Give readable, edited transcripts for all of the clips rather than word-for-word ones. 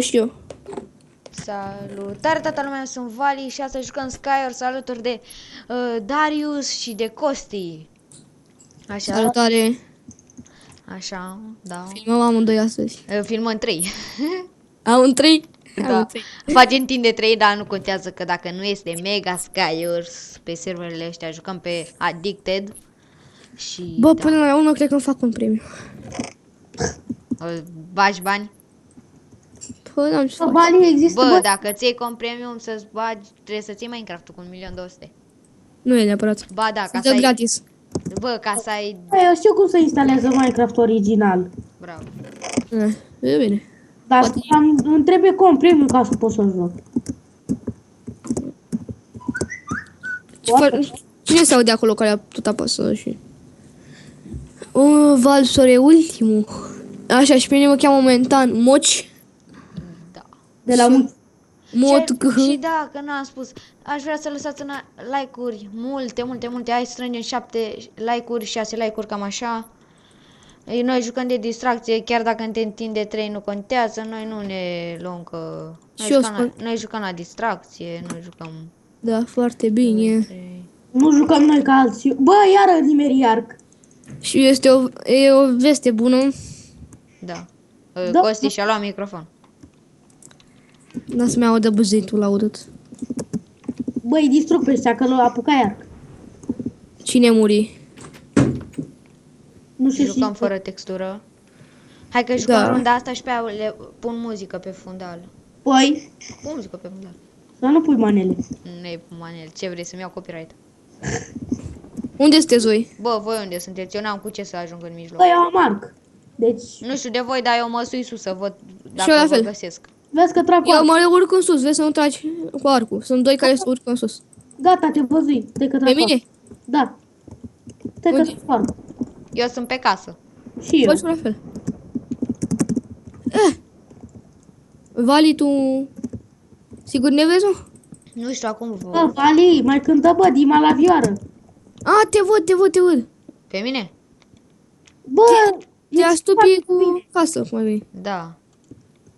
Și eu. Salutare toată lumea, sunt Vali și astăzi jucăm Skywars alături de Darius și de Costi. Așa, Salutare. așa, da. Filmăm amândoi astăzi. Filmăm 3. Am 3. Da. Facem timp de 3, dar nu contează că dacă nu este Mega Skywars pe serverele ăștia, jucăm pe Addicted. Și Bă, da. până la urmă cred că îmi fac un premiu. Bagi bani? Bă, n-am ce să fac. Banii există, Bă, dacă ți-ai un premium să-ți bagi, trebuie să ții Minecraft-ul cu 1.200.000. Nu e neapărat. Ba da, ca Se să dă ai... gratis. Bă, ca să ai... Bă, eu știu cum să instalează Minecraft original. Bravo. E bine. Dar îmi trebuie premium ca să pot să joc. Cine se aude acolo care a tot apăsă și... Valsor e ultimul. Așa, și pe mine mă cheamă momentan Moci. Da. De la un... Și da, că n-am spus, aș vrea să lăsați like-uri, multe, hai să strângem 7 like-uri, 6 like-uri, cam așa. Noi jucăm de distracție, chiar dacă ne întinde 3 nu contează, noi nu ne luăm că... Noi jucăm la distracție, noi jucăm... Da, foarte bine. Nu jucăm noi ca alții. Bă, iară nimeriarc. Și este o veste bună. Da. Da. Costi și-a luat microfon. N-a să-mi audă băzitul la urât. Bă, îi distrug pe ăștia că l-a apucat iar. Cine muri? Nu știu Jucăm și... fără textură. Hai că jucăm runda asta și pe aia le pun muzică pe fundal. Păi, Pun muzică pe fundal. să nu pui manele. Nu-i manel. Ce vrei să-mi iau copyright? Unde sunteți voi? Bă, voi unde sunteți? Eu n-am cu ce să ajung în mijloc. Bă, eu am arc. Deci, Nu știu de voi, dar eu mă sui sus să văd Și eu la dacă vă fel. găsesc. vezi că trag cu Eu arc. mă urc în sus, vezi să nu tragi cu arcul. Sunt doi care se urcă în sus. Gata, te văzui. Te că Pe trag cu mine? arc. Da. Te că Unde? trag cu arc. Eu sunt pe casă. Și eu. Faci la fel. Vali, tu... Sigur ne vezi, nu? Nu știu acum Bă, vă... Vali, mai cântă, bă, Dima la vioară. A, te văd. Pe mine? Bă, Te astupie foarte cu bine. casă, mai bine. Da.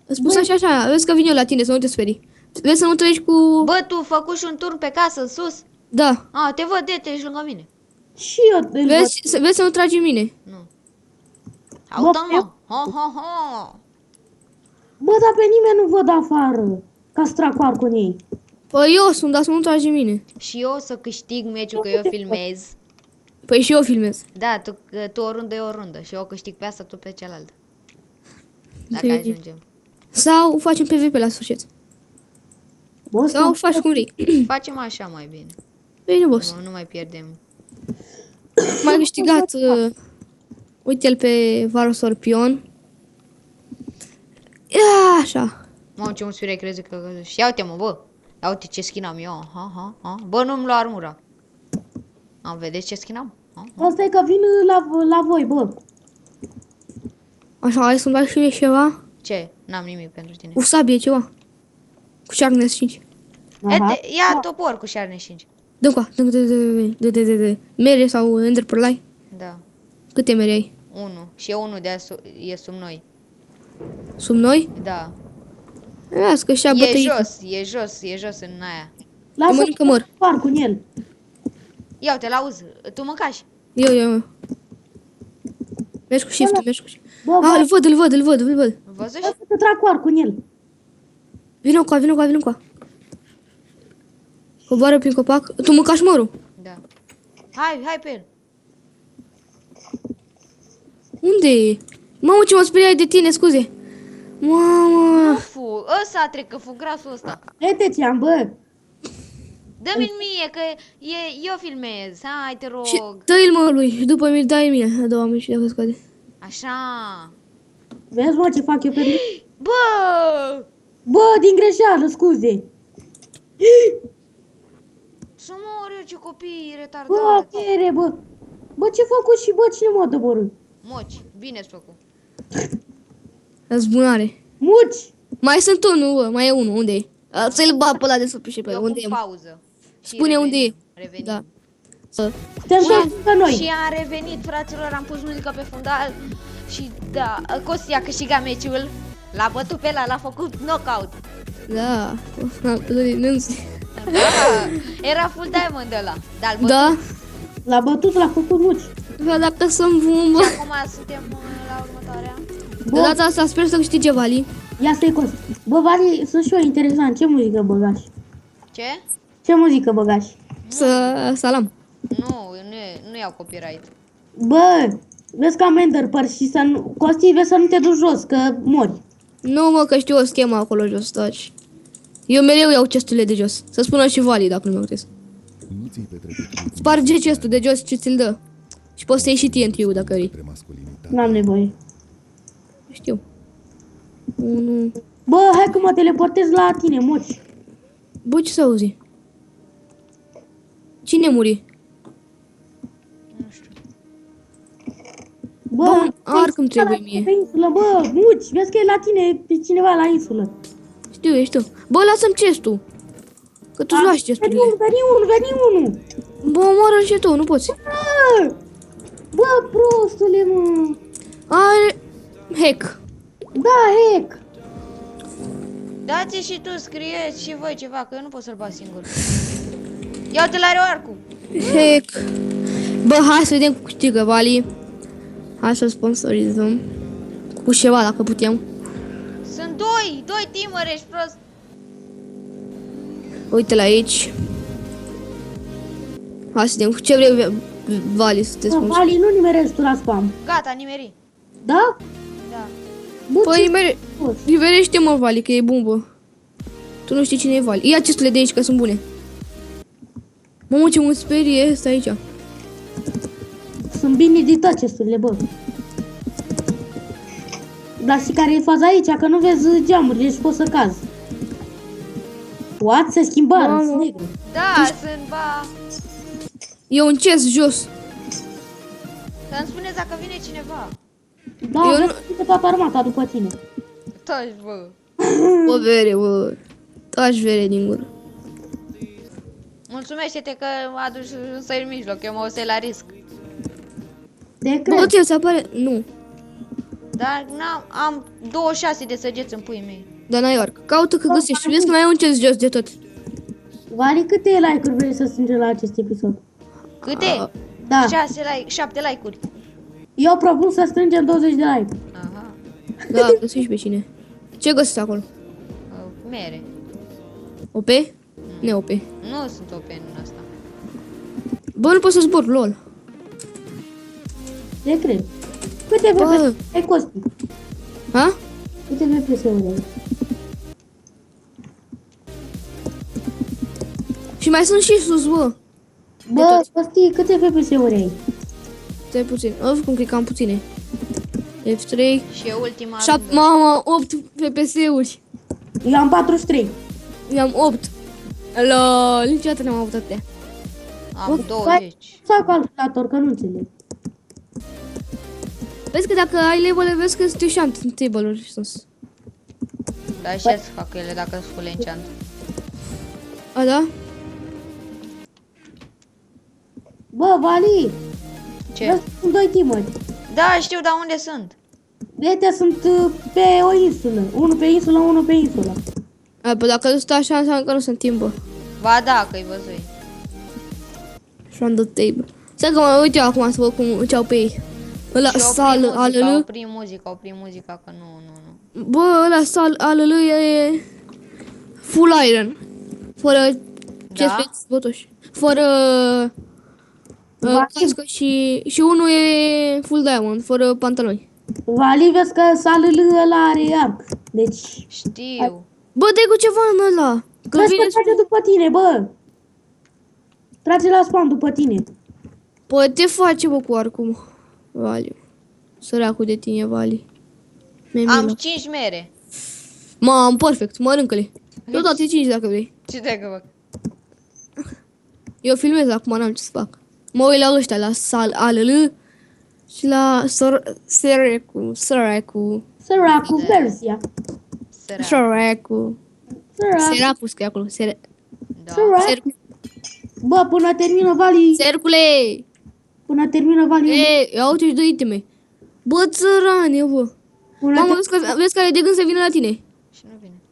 Îți spus așa, vezi că vin eu la tine, să nu te sperii. Vezi să nu treci cu... Bă, tu făcut și un turn pe casă în sus? Da. A, te văd, de, te ești lângă mine. Și eu îl văd. Vezi să nu tragi în mine. Nu. Aută, mă. eu- Ho. Bă, dar pe nimeni nu văd afară. Ca să trag cu arcul în ei. Păi eu sunt, dar să nu tragi în mine. Și eu o să câștig meciul că eu filmez. Păi și eu filmez. Da, tu o rundă, eu o rundă. Și eu câștig pe asta, tu pe cealaltă. Dacă Înțeleg. ajungem. Sau facem PvP la sfârșit. Bă, Sau faci cum vrei. Facem așa mai bine. Bine, boss. Nu mai pierdem. Mai câștigat. Uite-l pe Valsor Pion. Ia, așa. Mă, ce mult spire crezi că... Și ia uite, mă, bă. Ia uite ce skin am eu. Ha. Bă, nu-mi lua armura. Am, vedeți ce skin am? Asta e că vin la voi, bă. Așa, hai să-mi dai și ceva. Ce? N-am nimic pentru tine. Cu sabie, ceva. Cu Sharpness 5. Aha. Ia topor cu șarne 5. Dă-mi coa. Dă. Mere sau Ender Pearl. Da. Câte mere ai? 1. Și e unul de e sub noi. Sub noi? Da. Las că și-a E bătăit. e jos în aia. Lasă mănâncă măr. cu arcul în el. Ia uite, l-auzi. Tu mâncași? Eu. Mergi cu shift, Bă, Ah, îl văd. Văzuși? lasă că trag cu arcul în el. Vino cu. Coboară prin copac. Tu mâncași mărul. Da. Hai pe el. Unde e? Mamă, ce mă speriai de tine, scuze. Mamă. Nu fu. Ăsta trecă, fu grasul ăsta. Uite ți-am, bă. Dă-mi mie, că eu filmez. Hai, te rog. Și dă-i-l mă lui. Și după mi-l dai mie. A doua mie și dacă scade. Așa. Vezi, mă, ce fac eu pe mine? Bă! Bă, din greșeală, scuze. Să mor eu, ce copii Bă, retardați. mere, bă. Bă, ce făcut și bă, cine m-a doborât? Moci, bine-ți făcut. Răzbunare. Muci. Mai sunt unul, bă. Mai e unul. Unde e? Să-l bat pe ăla de sub și pe el. Eu Unde pun e? pauză. Și Spune unde e. Revenim. Da. Te întorci ca noi. Și am revenit, fraților, am pus muzică pe fundal. Și da, Costi a câștigat meciul. L-a bătut pe ăla, l-a făcut knockout. Da, pe dădinânț. Da, era full diamond ăla. Dar Da, L-a bătut, l-a făcut muci. vă dacă să-mi vumbă. Și acum suntem la următoarea. De data asta sper să câștige Vali. Ia stai Costi. Bă, Vali, sunt și eu interesant. Ce muzică băgași? Ce? Ce muzică băgași? Salam. Nu iau copyright. Bă, vezi că am Enderpearl și să nu... Costi, vezi să nu te duci jos, că mori. Nu mă, că știu o schemă acolo jos, taci. Eu mereu iau chesturile de jos. Să spună și Vali dacă nu mă gândesc. Nu ți-ai petrecut timpul Sparge chestul de jos ce ți-l dă. Și poți să iei și TNT-ul dacă vrei. între masculinitate. N-am nevoie. Știu. Unu. Bă, hai că mă teleportez la tine, moci. Bă, ce s-auzi? Cine muri? Nu știu. Bă, Bă, un arc îmi trebuie mie. Pe insulă, bă, muci, vezi că e la tine, pe cineva la insulă. Știu, ești tu. Bă, lasă-mi chestul. Că tu-ți lași chesturile. Veni unul. Bă, omoară-l și tu, nu poți. Bă, prostule, mă. Are hack. Da, hack. Dați și tu, scrieți și voi ceva, că eu nu pot să-l bat singur. Ia uite la are arcul. Hack. Bă, hai să vedem cu câștigă Vali. Hai să-l sponsorizăm. Cu ceva dacă putem. Sunt doi teameri, ești prost. Uite la aici. Hai să vedem ce vrei Vali să te Bă, spun. Vali, nu nimerezi tu la spam. Gata, nimeri. Da? Da. Bă, Păi, ce frumos. nimerește mă Vali, că e bun, bă. Tu nu știi cine e Vali. Ia chestule de aici, că sunt bune. Mamă, ce mă sperie, stai aici. Sunt bine editat chesturile, bă. Dar și care e faza aici? Că nu vezi geamurile și poți să cazi. What? Se schimbară, Mamă. sunt negru. Da, sunt, ba... E un chest jos. Să-mi spuneți dacă vine cineva. Da, Eu vezi că de toată armata după tine. Taci, bă. Bă, vere, bă. Taci vere din gură. Mulțumește-te că m-a adus un săi în mijloc, eu mă o la risc. Te Bă, cred. ți se apare... Nu. Dar am 26 de săgeți în puii mei. Dar n-ai arc. Caută că găsești. Vezi că mai ai un chest jos de tot. Vali, câte like-uri vrei să strângi la acest episod? Câte? Da. 7 like-uri. Eu propun să strângem 20 de like. Aha. Da, găsești pe cine. Ce găsești acolo? Mere. OP? Ne-OP. Nu sunt open în asta. Bă, nu pot să zbor, lol. Te cred. Câte Bă. FPS ai, Costi? Ha? Câte FPS-uri ai? Și mai sunt și sus, bă. Bă, Costi, câte FPS-uri ai? Stai puțin. Oricum, cred că am puține. F3. Și e ultima 7, rundă. mama, 8 FPS-uri. Eu am 43. Eu am 8. Lol, niciodată n-am avut atâtea. Am 20. Sau calculator, că nu înțeleg. Vezi că dacă ai level, vezi că sunt enchant table-uri sus. Dar ce să fac ele dacă sunt full enchant? A, da? Bă, Vali, Ce? vezi că sunt doi teameri. Da, știu, dar unde sunt? Ăștia sunt pe o insulă. Unul pe insulă, unul pe insulă. A, păi dacă stai așa, înseamnă că nu sunt timp, bă. Ba da, că-i văzui. Și on the table. Stai că mă uit eu acum să văd cum ce au pe ei. Ăla sal alălă. opri muzica, că nu. Bă, ăla sal alălă e full iron. Fără ce Da? botoși. Fără cască și unul e full diamond, fără pantaloni. Vali, vezi că salul ăla are arc. Deci, Știu. Bă, dai cu ceva în ăla. Că vezi vine că trage după tine, bă. Trage la spam după tine. Păi te face, bă, cu arcul, Vali. Săracul de tine, Vali. Mi-e Am milă. 5 mere. Mam, perfect, mănâncă-le. Eu toate 5 dacă vrei. Ce dacă fac? Eu filmez acum, n-am ce să fac. Mă uit la ăștia, la Sal ALL și la Săracu. Săracul, Persia. Sărac. Săracu. Seracu scrie acolo. Da. Sărac. Bă, până termină Vali. Cercule! Până termină Vali. E, ia uite și 2 iteme. Bă, țărane, bă. Una Mamă, vezi că are de gând să vină la tine.